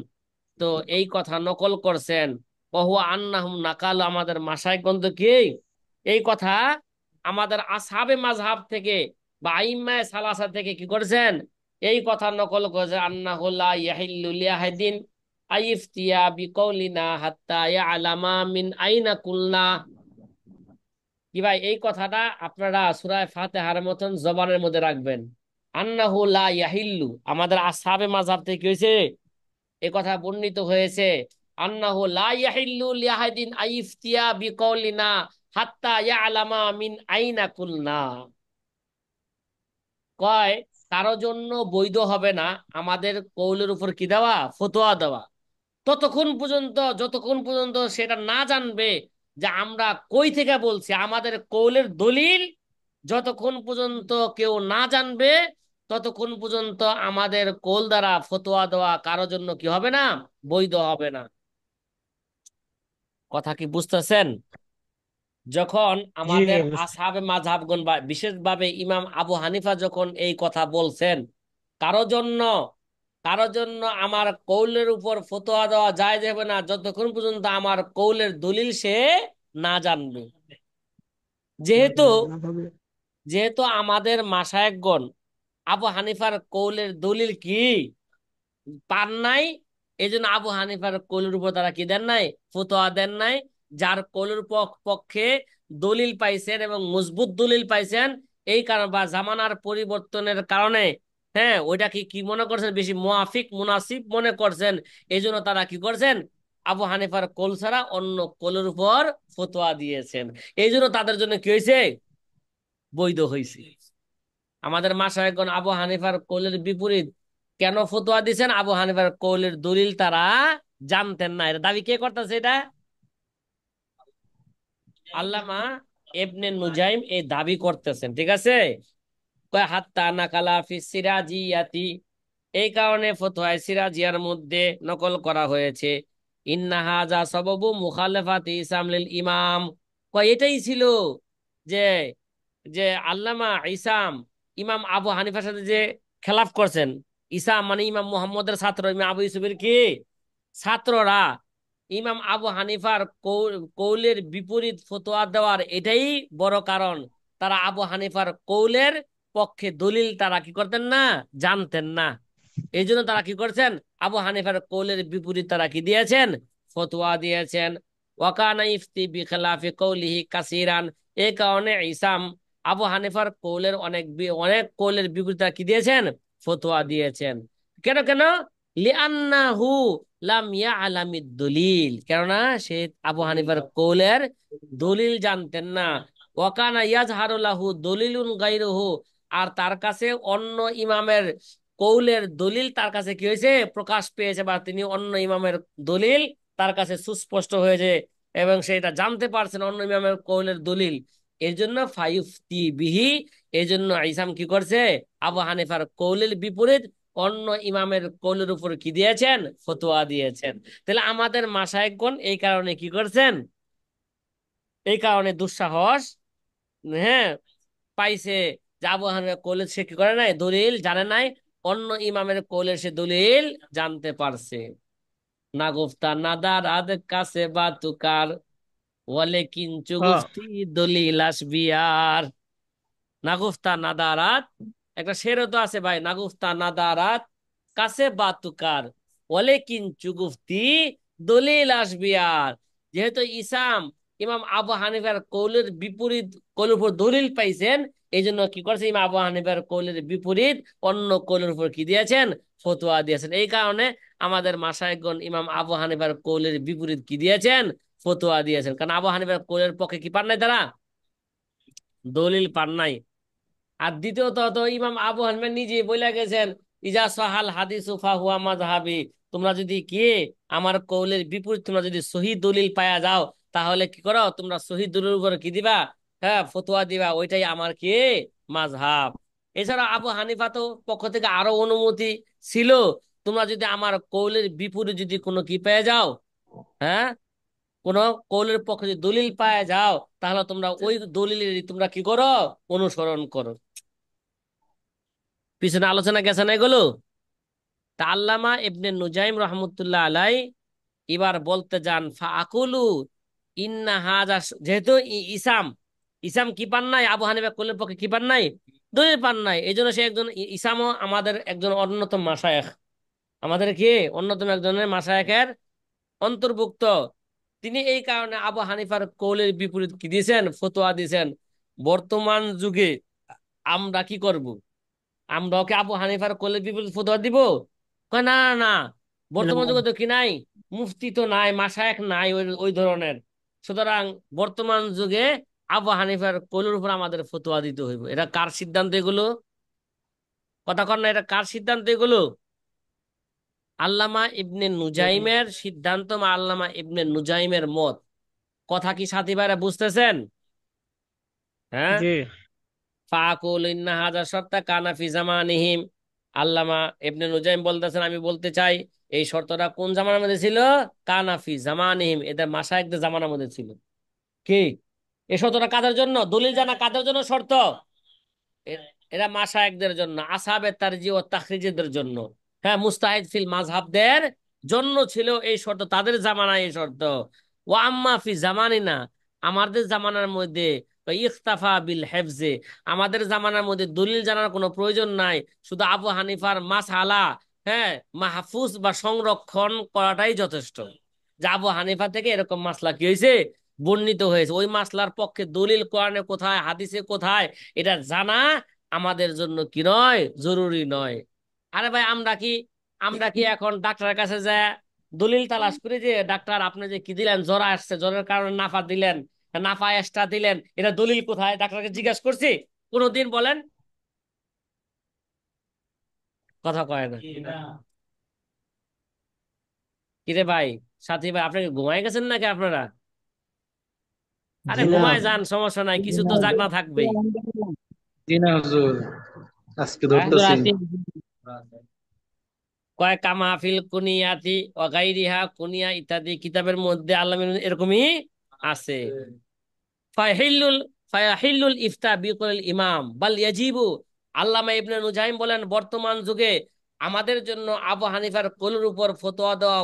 তো এই কথা নকল করছেন। ওয়াহুয়া আন্নাহুম নাকালু, আমাদের মাশায়েখগণ তো কি এই কথা আমাদের আসহাবে মাযহাব থেকে বা আইম্মায়ে সালাসা থেকে কি করেছেন, এই কথা নকল করেছে। আন্নাহু লা ইয়াহিল্লু লিআহাদিন আইফতিয়া বিকাউলিনা হাত্তা ইয়ালামা মিন আইনা কুলনা। কি ভাই, এই কথাটা আপনারা সূরা ফাতিহার মতন জবানের মধ্যে রাখবেন। আন্নাহু লা ইয়াহিল্লু, আমাদের আসহাবে মাযহাব থেকে কি হয়েছে, এ কথা বর্ণিত হয়েছে। আন্নাহু লা ইয়াহিল্লু লিআহাদিন আইফতিয়া বিকাউলিনা হাত্তা ইয়ালামা মিন আইনা কুলনা। কয়, কারো জন্য বৈধ হবে না আমাদের কৌলের উপর কি দেওয়া, ফতোয়া দেওয়া, ততক্ষণ পর্যন্ত যতক্ষণ পর্যন্ত সেটা না জানবে যে আমরা কই থেকে বলছি, আমাদের কৌলের দলিল যতক্ষণ পর্যন্ত কেউ না জানবে, ততক্ষণ পর্যন্ত আমাদের কৌল দ্বারা ফতোয়া দেওয়া কারোর জন্য কি হবে না, বৈধ হবে না। কথা কি বুঝতেছেন? যখন জি আমাদের ভাই বুঝতে আসহাবে মাযহাবগণ বা বিশেষভাবে ইমাম আবু হানিফা যখন এই কথা বলছেন, কারো জন্য কারো জন্য আমার কৌলের উপর ফতোয়া দেওয়া যায় যাবে না যতক্ষণ পর্যন্ত আমার কৌলের দলিল সে না জানবে। যেহেতু না ভাবে। যেহেতু আমাদের মাশায়েখগণ আবু হানিফার কৌলের দলিল কি পান নাই, এই জন্য আবু হানিফার কৌলের উপর তারা কি দেন নাই, ফতোয়া দেন নাই। যার কৌলের পক্ষে দলিল পাইছেন এবং মজবুত দলিল পাইছেন, এই কারণ বা জামানার পরিবর্তনের কারণে, হ্যাঁ, ওইটা কি কি মনে করছেন, বেশি মুআফিক মুনাসিব মনে করছেন। এই জন্য তারা কি করছেন, আবু হানিফার কৌল ছাড়া অন্য কৌলের উপর ফতোয়া দিয়েছেন। এই জন্য তাদের জন্য কি হয়েছে, বৈধ হয়েছে। আমাদের মাশায়েখগণ আবু হানিফার কৌলের বিপরীত কেন ফতোয়া দিয়েছেন, আবু হানিফার কৌলের দলিল তারা জানতেন না। এটা দাবি কে করতেছে? এটা আল্লামা ইবনে নুজাইম এই দাবি করতেছেন, ঠিক আছে। কয় হাত্তা নাকালা ফি সিরাজিয়াতি, এই কারণে ফতোয়া সিরাজিয়ার মধ্যে নকল করা হয়েছে। ইন্না হাযা সাবাবু মুখালাফাতি ইসাম লিল ইমাম। কয় এটাই ছিল যে যে আল্লামা ইসাম ইমাম আবু হানিফার সাথে যে খেলাফ করছেন। ইসাম মানে ইমাম মুহাম্মদের ছাত্র, ইমাম আবু ইউসুফের কি ছাত্ররা ইমাম আবু হানিফার কৌলের বিপরীত ফতোয়া দেওয়ার এটাই বড় কারণ। তারা আবু হানিফার কৌলের পক্ষে দলিল তারা কি করতেন না, জানতেন না। এই জন্য তারা কি করছেন, আবু হানিফার কৌলের বিপরীত তারা কি দিয়েছেন, ফতোয়া দিয়েছেন। ওয়াকানা ইফতি বিখিলাফি কৌলিহি কাসিরান, এই কারণে ইসাম আবু হানিফার কৌলের অনেক কৌলের বিপরীত তারা কি দিয়েছেন, ফতোয়া দিয়েছেন। কেন কেন? লিআন্নাহু লাম ইয়ালামিদ দলিল, কেননা সে আবু হানিফার কৌলের দলিল জানতেন না। ওয়াকানা ইয়াজহারু লাহু দলিলুন গায়রুহু, আর তার কাছে অন্য ইমামের কৌলের দলিল তার কাছে কি হয়েছে, প্রকাশ পেয়েছে, বা তিনি অন্য ইমামের দলিল তার কাছে সুস্পষ্ট হয়েছে এবং সেটা জানতে পারছেন অন্য ইমামের কৌলের দলিল। এর জন্য ফায়ুফতি বিহি, এই জন্য ইসাম কি করছে, আবু হানিফার কৌলের বিপরীত অন্য ইমামের কৌলের উপর কি দিয়েছেন, ফতোয়া দিয়েছেন। তাহলে আমাদের মাশায়েখগণ এই কারণে কি করছেন, এই কারণে দুঃসাহস, হ্যাঁ, পাইছে যে আবু হানিফার কৌলের সে কি করে নাই, দলিল জানে নাই, অন্য ইমামের কৌলের সে দলিল জানতে পারছে। না গুফতা নাদার আদ কাছে বাতুকার ওয়ালে কিঞ্চু হ্যাঁ গুফতি দলিল আসবিয়ার। নাগুফতা নাদারাত, একটা শেরও তো আছে ভাই, নাগুফতা নাদারাত কাছে বাতুকার ওলে কিঞ্চু গুফতি দলিল আসবিয়ার। যেহেতু ইসাম ইমাম আবু হানিফার কৌলের বিপরীত কৌলের উপর দলিল পাইছেন, এই জন্য কি করছে, ইমাম আবু হানিফার কৌলের বিপরীত অন্য কৌলের উপর কি দিয়েছেন, ফতোয়া দিয়েছেন। এই কারণে আমাদের মাশায়েখগণ ইমাম আবু হানিফার কৌলের বিপরীত কি দিয়েছেন, ফতোয়া দিয়েছেন। কারণ আবু হানিফার কৌলের পক্ষে কি পান নাই, তারা দলিল পান নাই। আর দ্বিতীয়ত তো ইমাম আবু হানিফা নিজে বলে গেছেন, ইজা সাহাল হাদিসু ফাহুয়া মাযহাবি, তোমরা যদি কি আমার কৌলের বিপরীত তোমরা যদি সহি দলিল পায়া যাও, তাহলে কি করো তোমরা সহি দলিলের উপর কি দিবা, হ্যাঁ ফতোয়া দিবা, ওইটাই আমার কি মাযহাব। এছাড়া আবু হানিফা তো পক্ষ থেকে আরো অনুমতি ছিল, তোমরা যদি আমার কৌলের বিপরীত যদি কোনো কি পেয়ে যাও, হ্যাঁ কোন কৌলের পক্ষে যদি দলিল পায় যাও, তাহলে তোমরা ওই দলিলের তোমরা কি করো, অনুসরণ করো। পিছনে আলোচনা গেছে না এগুলো। তা আল্লামা ইবনে নুজাইম রহমতুল্লাহ আলাই এবার বলতে যান, ফাকুলু ইন্না হাজা, যেহেতু ইসাম ইসাম কি পান নাই, আবু হানিফা কৌলের পক্ষে কি পান নাই, দলিল পান নাই, এই জন্য সে একজন ইসামও আমাদের একজন অন্যতম মাশায়েখ, আমাদের কি অন্যতম একজনের মাশায়েখের অন্তর্ভুক্ত। তিনি এই কারণে আবু হানিফার কৌলের বিপরীত কি দিয়েছেন, ফতোয়া দিয়েছেন। বর্তমান যুগে আমরা কি করব, আমরা ওকে আবু হানিফার কৌলের বিপরীত ফতোয়া দিব? কয় না না না, বর্তমান যুগে তো কি নাই, মুফতি তো নাই, মাশায়েখ নাই ওই ওই ধরনের, সুতরাং বর্তমান যুগে আবু হানিফার কৌলের উপর আমাদের ফতোয়া দিতে হইব। এটা কার সিদ্ধান্ত এগুলো, কথা কর না, এটা কার সিদ্ধান্ত এগুলো? আল্লামা ইবনে নুজাইমের সিদ্ধান্ত বা আল্লামা ইবনে নুজাইমের মত। কথা কি সাথী ভাইরা বুঝতেছেন? হ্যাঁ, জি। ফাকুল ইন্না হাজা শর্তা কানা ফি জামানিহিম, আল্লামা ইবনে নুজাইম বলতেছেন আমি বলতে চাই এই শর্তটা কোন জামানার মধ্যে ছিল, কানা ফি জামানিহিম, এদের মাশায়েখদের জামানার মধ্যে ছিল। কি এই শর্তটা কাদের জন্য, দলিল জানা কাদের জন্য শর্ত, এ- এরা মাশায়েখদের জন্য, আসহাবে তারজি ও তাখরিজদের জন্য, হ্যাঁ মুস্তাহিদ ফিল মাযহাবদের জন্য ছিল এই শর্ত, তাদের জামানায় এই শর্ত। ওয়া আম্মা ফি জামানিনা, আমাদের জামানার মধ্যে ইখতাফা বিল হেফজে, আমাদের জামানার মধ্যে দলিল জানার কোনো প্রয়োজন নাই, শুধু আবু হানিফার মাসআলা, হ্যাঁ মাহফুজ বা সংরক্ষণ করাটাই যথেষ্ট। যে আবু হানিফা থেকে এরকম মাসলা কি হয়েছে, বর্ণিত হয়েছে, ওই মাসলার পক্ষে দলিল কোরআনে কোথায় হাদিসে কোথায়, এটা জানা আমাদের জন্য কি নয়, জরুরি নয়। আরে ভাই আমরা কি এখন ডাক্তারের কাছে যায় দলিল তালাশ করি যে ডাক্তার আপনি যে কি দিলেন, জ্বর আসছে, জ্বরের কারণে নাফা দিলেন, নাফা এক্সট্রা দিলেন, এটা দলিল কোথায়, ডাক্তারকে জিজ্ঞাসা করছি কোনোদিন? বলেন, কথা কয় না। কিরে ভাই, সাথী ভাই, আপনাকে ঘুমায় গেছেন নাকি আপনারা? আরে জি না। ঘুমায় যান, সমস্যা নাই, কিছু তো জাগনা থাকবেই। জি না হুজুর, আজকে হ্যাঁ, হুজুর ধরতেছি। আছি। কয় কামাফিল কুনিয়াতি অগাইরিহা, কুনিয়া ইত্যাদি কিতাবের মধ্যে আল্লাহ এরকমই আছে। ফাহিল্লুল ফাহিল্লুল ইফতা বিকৌলিল ইমাম বাল ইয়াজিবু, আল্লামা ইবনে নুজাইম বলেন বর্তমান যুগে আমাদের জন্য আবু হানিফার কৌলের উপর ফতোয়া দেওয়া,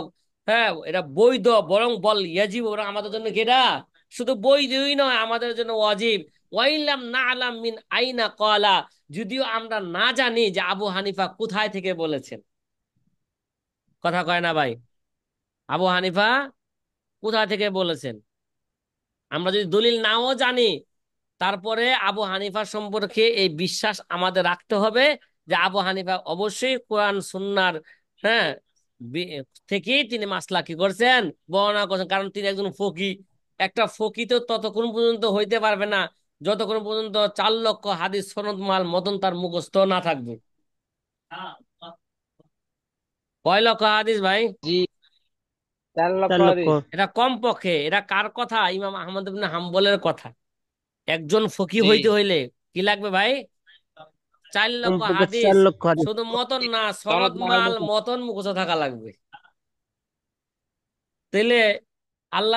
হ্যাঁ এটা বৈধ, বরং বল ইয়াজিবু, বরং আমাদের জন্য কি এটা শুধু বৈধই নয়, আমাদের জন্য ওয়াজিব। ওয়াইলাম নাআলাম মিন আইনা ক্বালা, যদিও আমরা না জানি যে আবু হানিফা কোথায় থেকে বলেছেন। কথা কয় না ভাই, আবু হানিফা কোথা থেকে বলেছেন আমরা যদি দলিল নাও জানি, তারপরে আবু হানিফা সম্পর্কে এই বিশ্বাস আমাদের রাখতে হবে যে আবু হানিফা অবশ্যই কোরআন সুন্নাহর, হ্যাঁ বি- থেকেই তিনি মাসলা কি করছেন, বর্ণনা করছেন, কারণ তিনি একজন ফকি। একটা ফকি তো ততক্ষণ পর্যন্ত হইতে পারবে না যতক্ষণ পর্যন্ত 4 লক্ষ হাদিস সনদ মাল মতন তার মুখস্থ না থাকবে। কয় লক্ষ হাদিস ভাই? জি, 4 লক্ষ 4 লক্ষ। হাদিস। এটা কম পক্ষে, এটা কার কথা, ইমাম আহমদ ইবনে হাম্বলের কথা। একজন ফকি জি, হইতে হইলে কি লাগবে ভাই, 4 লক্ষ কমপক্ষে হাদিস, 4 লক্ষ হাদিস। শুধু মতন না, সনদ সনদ মাল মাহমুদ। মতন মুখস্থ থাকা লাগবে। তাইলে আল্লাহ